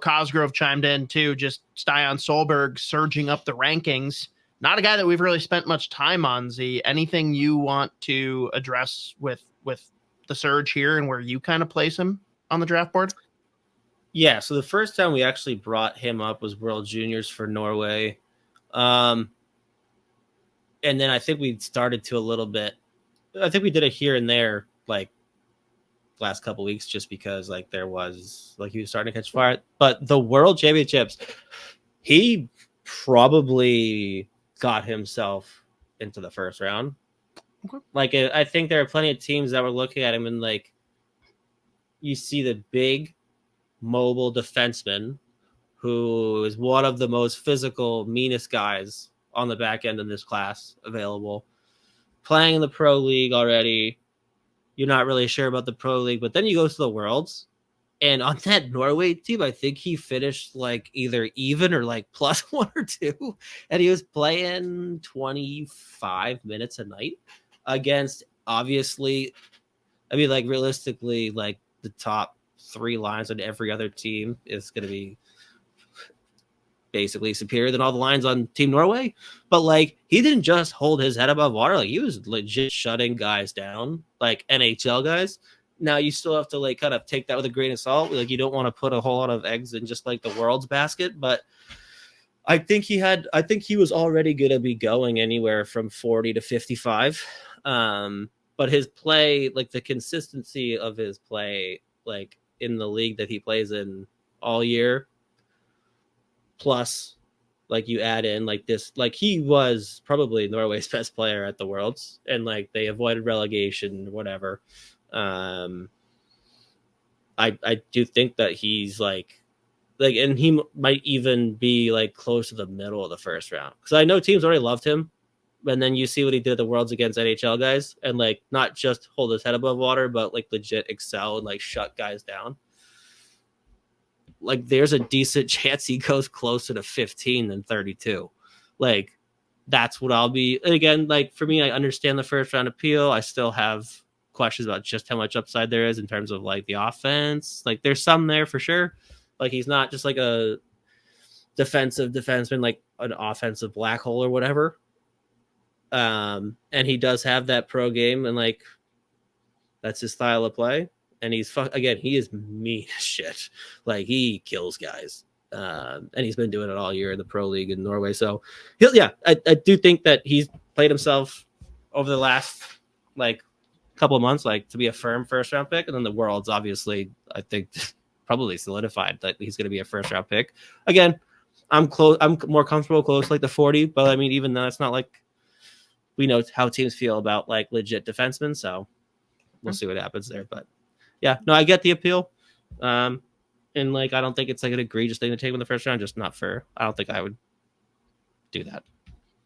Cosgrove chimed in too, just Stian Solberg surging up the rankings. Not a guy that we've really spent much time on, Z. Anything you want to address with the surge here and where you kind of place him on the draft board? Yeah, so the first time we actually brought him up was World Juniors for Norway. And then I think we started to a little bit. I think we did it here and there, like last couple weeks, just because like there was like he was starting to catch fire. But the World Championships, he probably got himself into the first round. Okay. Like I think there are plenty of teams that were looking at him and like you see the big mobile defenseman who is one of the most physical, meanest guys on the back end of this class available, playing in the pro league already. You're not really sure about the pro league, but then you go to the Worlds, and on that Norway team, I think he finished like either even or like plus 1 or 2, and he was playing 25 minutes a night against, obviously, I mean, like realistically, like the top 3 lines on every other team is going to be basically superior than all the lines on Team Norway. But like he didn't just hold his head above water, like he was legit shutting guys down, like NHL guys. Now you still have to like kind of take that with a grain of salt. Like you don't want to put a whole lot of eggs in just like the World's basket, but I think he was already going to be going anywhere from 40 to 55. But his play, like the consistency of his play, like in the league that he plays in all year, plus like you add in like this, like he was probably Norway's best player at the Worlds, and like they avoided relegation, whatever. I do think that he's like, and he might even be like close to the middle of the first round, because I know teams already loved him, and then you see what he did at the Worlds against NHL guys, and like not just hold his head above water, but like legit excel and like shut guys down. Like there's a decent chance he goes closer to 15 than 32. Like that's what I'll be. And again, like for me, I understand the first round appeal. I still have questions about just how much upside there is in terms of like the offense. Like there's some there for sure. Like he's not just like a defensive defenseman, like an offensive black hole or whatever. And he does have that pro game, and like that's his style of play. And he's again, he is mean as shit. Like he kills guys. And he's been doing it all year in the pro league in Norway. So I do think that he's played himself over the last like couple of months, like to be a firm first round pick. And then the World's obviously, I think probably solidified that he's going to be a first round pick. Again, I'm more comfortable close like the 40, but I mean, even though it's not like we know how teams feel about like legit defensemen. So we'll see what happens there, but yeah, no, I get the appeal. And like, I don't think it's like an egregious thing to take in the first round, just not fair. I don't think I would do that.